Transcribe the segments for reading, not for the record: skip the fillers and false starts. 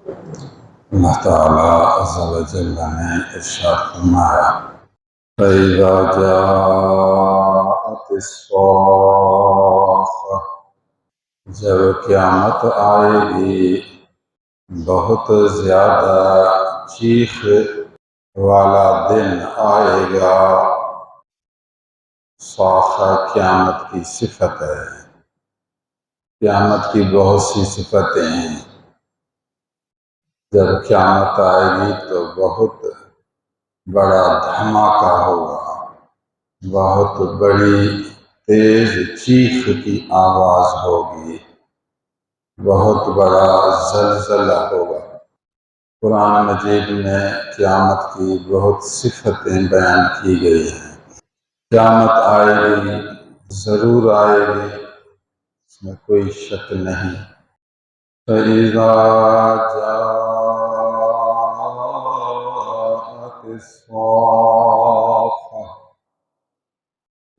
اللہ تعالیٰ عز و جل نے ارشاد فرمایا فَإِذَا جَاءَتِ الصَّاخَّةُ، جب قیامت آئے گی بہت زیادہ چیخ والا دن آئے گا۔ صاخہ قیامت کی صفت ہے۔ قیامت کی بہت سی صفتیں ہیں۔ جب قیامت آئے گی تو بہت بڑا دھماکہ ہوگا، بہت بڑی تیز چیخ کی آواز ہوگی، بہت بڑا زلزلہ ہوگا۔ قرآن مجید میں قیامت کی بہت صفتیں بیان کی گئی ہیں۔ قیامت آئے گی، ضرور آئے گی، اس میں کوئی شک نہیں۔ فَإِذَا جَاءَتِ الصَّاخَّةُ،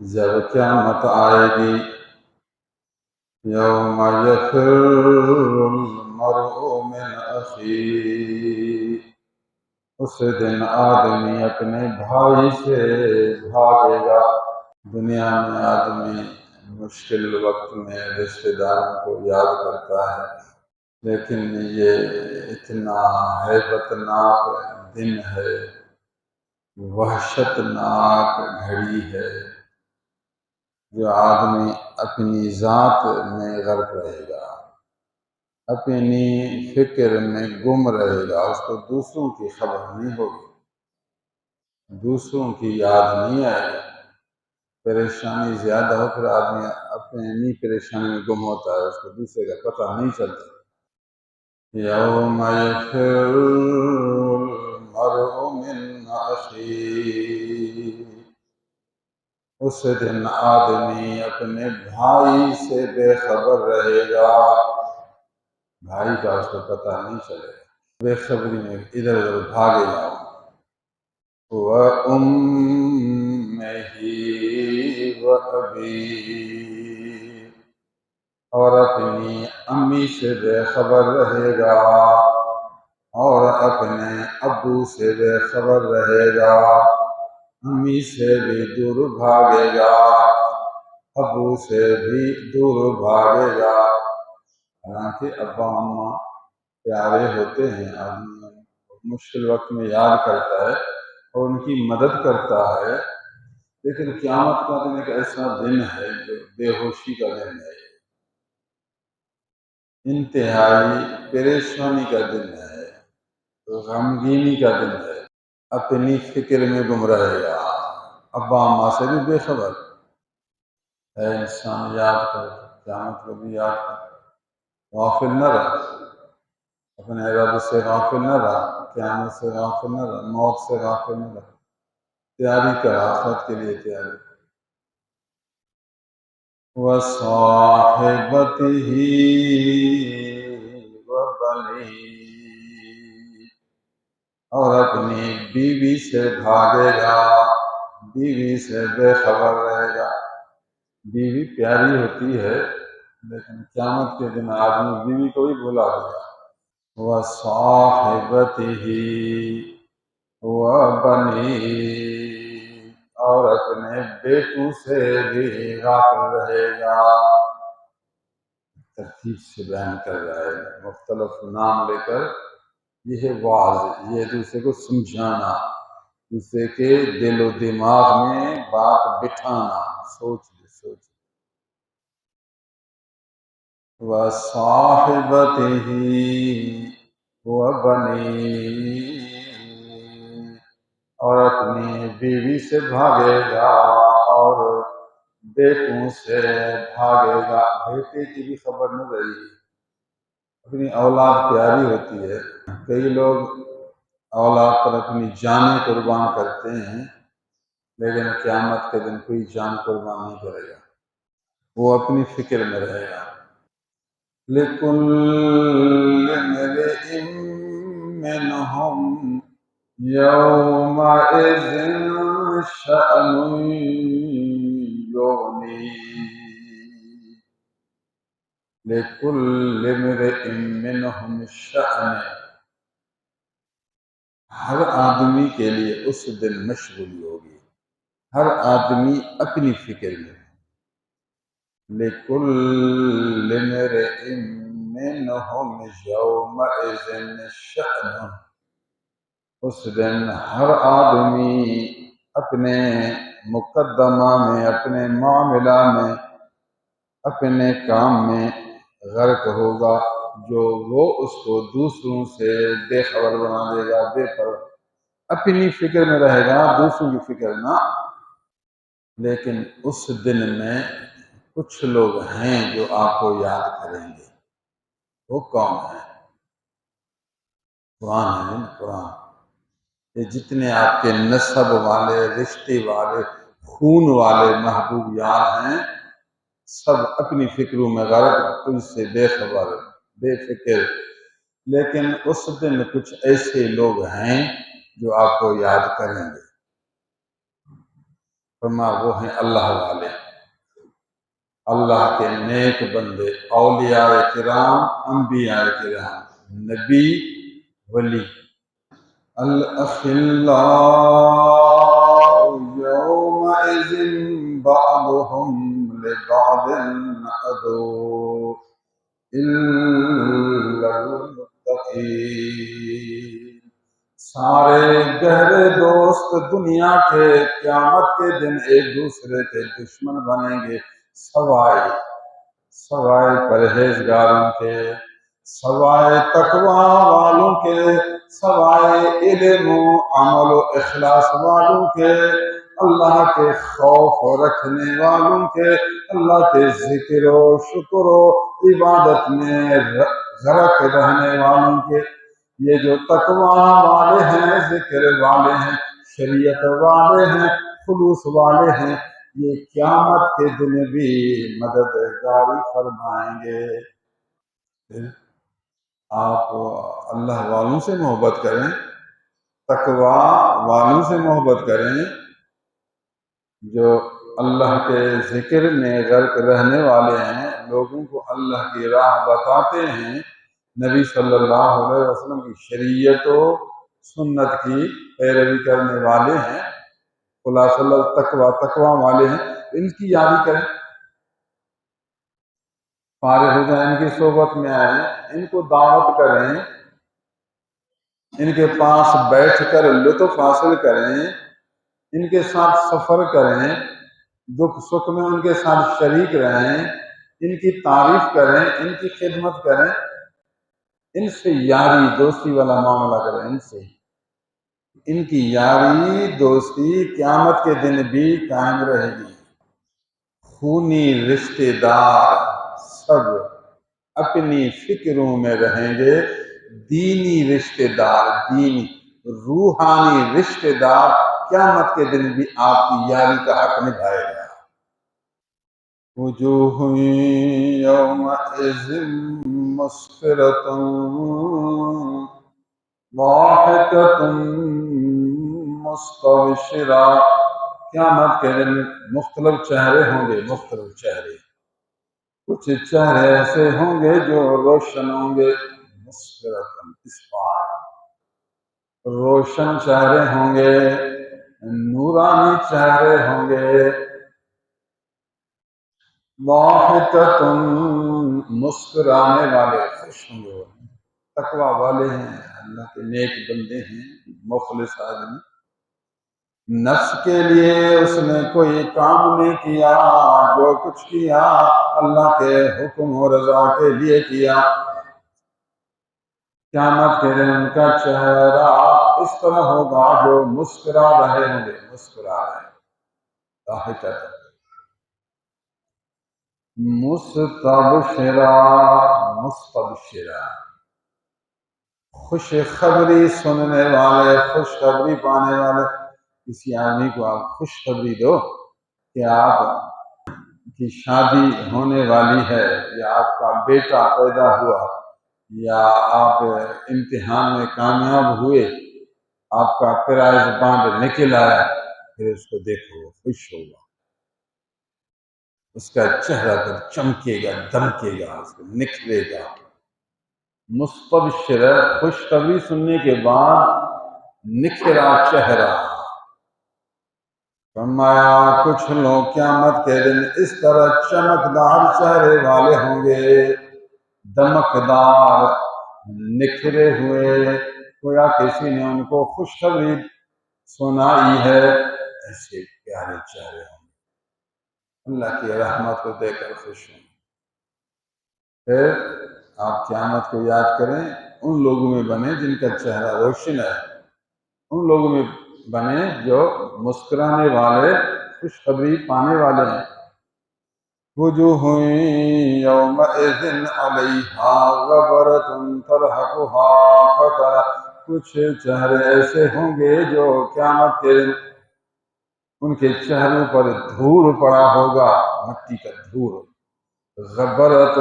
جب قیامت آئے گی، یوم یفر المرء من اخیہ، اس دن آدمی اپنے بھائی سے بھاگے گا۔ دنیا میں آدمی مشکل وقت میں رشتہ داروں کو یاد کرتا ہے، لیکن یہ اتنا ہیبت ناک دن ہے، وحشت ناک گھڑی ہے، جو آدمی اپنی ذات میں غرق رہے گا، اپنی فکر میں گم رہے گا۔ اس کو دوسروں کی خبر نہیں ہوگی، دوسروں کی یاد نہیں آئے گی۔ پریشانی زیادہ ہو پھر آدمی اپنی پریشانی میں گم ہوتا ہے، اس کو دوسرے کا پتہ نہیں چلتا۔ یوم یفر المرء من اخیہ، اس دن آدمی اپنے بھائی سے بے خبر رہے گا، بھائی کا اس کو پتہ نہیں چلے گا، بے خبری میں ادھر ادھر بھاگے گا۔ وَأُمِّهِ وَأَبِيهِ، اور اپنی امی سے بے خبر رہے گا، اور اپنے ابو سے بے خبر رہے گا۔ امی سے بھی دور بھاگے گا، ابو سے بھی دور بھاگے گا۔ حالانکہ ابا اماں پیارے ہوتے ہیں، آدمی مشکل وقت میں یاد کرتا ہے اور ان کی مدد کرتا ہے، لیکن قیامت کا دن ایک ایسا دن ہے جو بے ہوشی کا دن ہے، انتہائی پریشانی کا دن ہے، غمگینی کا دن ہے، اپنی فکر میں گم رہے گا، ابا اماں سے بھی بے خبر۔ اے انسان یاد کر، قیامت کو بھی یاد کر، غافل نہ رہ، اپنے رب سے غافل نہ رہ، قیامت سے غافل نہ رہ، موت سے غافل نہ رہ، تیاری کر، آخرت کے لیے تیاری۔ وَصَاحِبَتِهِ وَبَنِيهِ، اور اپنی بیوی سے بھاگے گا، بیوی سے بے خبر رہے گا۔ بیوی پیاری ہوتی ہے، لیکن قیامت کے دن آدمی بیوی کو بھی بھلا دے گا۔ وَصَاحِبَتِهِ وَبَنِيهِ، اور اپنے بیٹوں سے بھی غافل رہے گا۔ ترتیب سے بیان کر رہا ہے، مختلف نام لے کر یہ واعظ، یہ دوسرے کو سمجھانا، دوسرے کے دل و دماغ میں بات بٹھانا، سوچ سوچ۔ وَصَاحِبَتِهِ وَبَنِيهِ، اور اپنی بیوی سے بھاگے گا اور بیٹوں سے بھاگے گا۔ بیٹے کی بھی خبر نہ رہی، اپنی اولاد پیاری ہوتی ہے، کئی لوگ اولاد پر اپنی جانیں قربان کرتے ہیں، لیکن قیامت کے دن کوئی جان قربان نہیں کرے گا، وہ اپنی فکر میں رہے گا۔ لِكُلِّ امْرِئٍ مِّنْهُمْ يَوْمَئِذٍ شَأْنٌ يُغْنِيهِ، لِكُلِّ امْرِئٍ مِّنْهُمْ شَأْنٌ، ہر آدمی کے لیے اس دن مشغولی ہوگی، ہر آدمی اپنی فکر میں، لِكُلِّ امْرِئٍ مِّنْهُمْ يَوْمَئِذٍ شَأْنٌ، اس دن ہر آدمی اپنے مقدمہ میں، اپنے معاملہ میں، اپنے کام میں غرق ہوگا، جو وہ اس کو دوسروں سے بے خبر بنا دے گا، بے خبر، اپنی فکر میں رہے گا، دوسروں کی فکر نہ۔ لیکن اس دن میں کچھ لوگ ہیں جو آپ کو یاد کریں گے، وہ کون ہے؟ قرآن ہے نا، قرآن۔ یہ جتنے آپ کے نسب والے، رشتے والے، خون والے محبوب یار ہیں، سب اپنی فکروں میں غرق، تجھ سے بے خبر، بے فکر۔ لیکن اس دن کچھ ایسے لوگ ہیں جو آپ کو یاد کریں گے، فرما وہ ہیں اللہ والے، اللہ کے نیک بندے، اولیاء کرام، انبیاء کرام، نبی، ولی۔ الأخلاء يومئذ بعضهم لبعض عدو إلا المتقين، سارے گہرے دوست دنیا کے قیامت کے دن ایک دوسرے کے دشمن بنیں گے، سوائے پرہیزگاروں کے، سوائے تقوی والوں کے، سوائے علم و عمل و اخلاص والوں کے، اللہ کے خوف رکھنے والوں کے، اللہ کے ذکر و شکر و عبادت میں غرق رہنے والوں کے۔ یہ جو تقوی والے ہیں، ذکر والے ہیں، شریعت والے ہیں، خلوص والے ہیں، یہ قیامت کے دن بھی مددگاری فرمائیں گے۔ آپ اللہ والوں سے محبت کریں، تقوی والوں سے محبت کریں، جو اللہ کے ذکر میں غرق رہنے والے ہیں، لوگوں کو اللہ کی راہ بتاتے ہیں، نبی صلی اللہ علیہ وسلم کی شریعت و سنت کی پیروی کرنے والے ہیں، خلاصہ تقوی والے ہیں، ان کی یاد کریں، فارغ ہو جائیں، ان کی صحبت میں آئیں، ان کو دعوت کریں، ان کے پاس بیٹھ کر لطف حاصل کریں، ان کے ساتھ سفر کریں، دکھ سکھ میں ان کے ساتھ شریک رہیں، ان کی تعریف کریں، ان کی خدمت کریں، ان سے یاری دوستی والا معاملہ کریں، ان کی یاری دوستی قیامت کے دن بھی قائم رہے گی۔ خونی رشتے دار سب اپنی فکروں میں رہیں گے، دینی رشتے دار، دینی روحانی رشتے دار قیامت کے دن بھی آپ کی یاری کا حق نبھائے گا۔ وجوہ یومئذ مسفرۃ ضاحکۃ مستبشرہ، قیامت کے دن مختلف چہرے ہوں گے، مختلف چہرے، کچھ چہرے ایسے ہوں گے جو روشن ہوں گے، مسفرۃ اسفار، روشن چہرے ہوں گے، نورانی چہرے ہوں گے، ضاحکۃ مسکرانے والے، خوش ہوں گے، تقوی والے ہیں، اللہ کے نیک بندے ہیں، مخلص آدمی۔ نفس کے لیے اس نے کوئی کام نہیں کیا، جو کچھ کیا اللہ کے حکم و رضا کے لیے کیا۔ قیامت کے دن ان کا چہرہ اس طرح ہوگا جو مسکرا رہے ہوں گے، مسکرا رہے، ضاحکۃ مستبشرہ، مستبشرہ، خوش خبری سننے والے، خوش خبری پانے والے۔ کسی آدمی کو آپ خوش خبری دو کہ آپ کی شادی ہونے والی ہے، یا آپ کا بیٹا پیدا ہوا، یا آپ امتحان میں کامیاب ہوئے، آپ کا پرائز بانڈ نکل آیا، پھر اس کو دیکھو، خوش ہوگا، اس کا چہرہ پر چمکے گا، دمکے گا، اس کو نکھرے گا۔ مستبشر، خوشخبری سننے کے بعد نکھرا چہرہ. فرمایا کچھ لوگ قیامت کے دن اس طرح چمکدار چہرے والے ہوں گے، دمکدار، نکھرے ہوئے، گویا کسی نے ان کو خوشخبری سنائی ہے. ایسے پیارے چہرے ہوں گے، اللہ کی رحمت کو دیکھ کر خوش ہوں. پھر آپ قیامت کو یاد کریں، ان لوگوں میں بنے جن کا چہرہ روشن ہے، ان لوگوں میں بنے جو مسکرانے والے، خوشخبری پانے والے ہیں. وجوہ یومئذ علیہا غبرۃ ترہقھا قترہ. کچھ چہرے ایسے ہوں گے جو قیامت کے دن ان کے چہروں پر دھول پڑا ہوگا، مٹی کا دھول. غبرۃ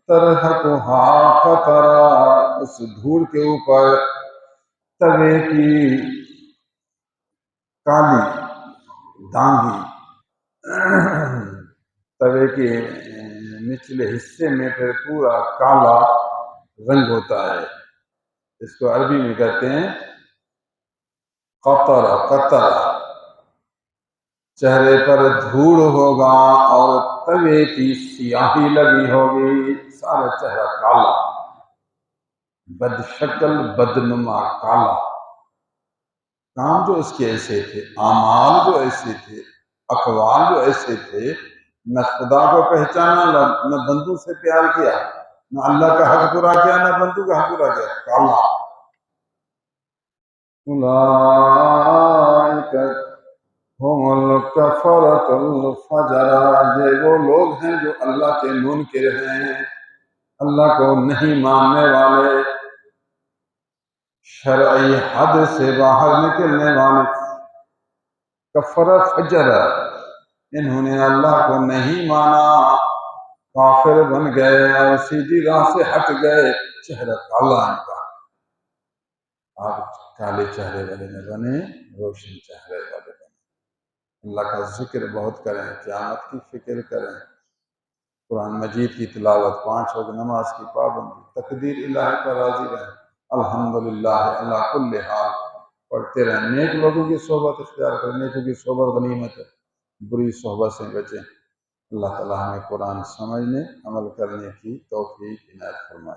ترہقھا قترہ، اس دھول کے اوپر توے کی کالی دانگی، توے کے نچلے حصے میں پھر پورا کالا رنگ ہوتا ہے. اس کو عربی میں کہتے ہیں قطرہ. قطرہ، چہرے پر دھول ہوگا اور توے کی سیاہی لگی ہوگی، سارا چہرہ کالا، بد شکل، بدنما، کالا. کام جو اس کے ایسے تھے، اعمال جو ایسے تھے، اقوال جو ایسے تھے، نہ خدا کو پہچانا، نہ بندوں سے پیار کیا، نہ اللہ کا حق پورا کیا، نہ بندوں کا حق پورا کیا، کالا. اولئک هم الکفرۃ الفجرہ، یہ وہ لوگ ہیں جو اللہ کے منکر ہیں، اللہ کو نہیں ماننے والے، شرعی حد سے باہر نکلنے والے. کفر فجر، انہوں نے اللہ کو نہیں مانا، کافر بن گئے اور سیدھی راہ سے ہٹ گئے، چہرہ کالا ان کا. آپ کالے چہرے والے نہ بنے، روشن چہرے والے بنے. اللہ کا ذکر بہت کریں، قیامت کی فکر کریں، قرآن مجید کی تلاوت، 5 وقت نماز کی پابندی، تقدیر الہی پر راضی رہیں. الحمدللہ علی کل حال پڑھتے رہیں. نیک لوگوں کی صحبت اختیار کریں، نیکوں کی صحبت غنیمت ہے، بری صحبت سے بچیں. اللہ تعالیٰ ہمیں قرآن سمجھنے، عمل کرنے کی توفیق عنایت فرمائے.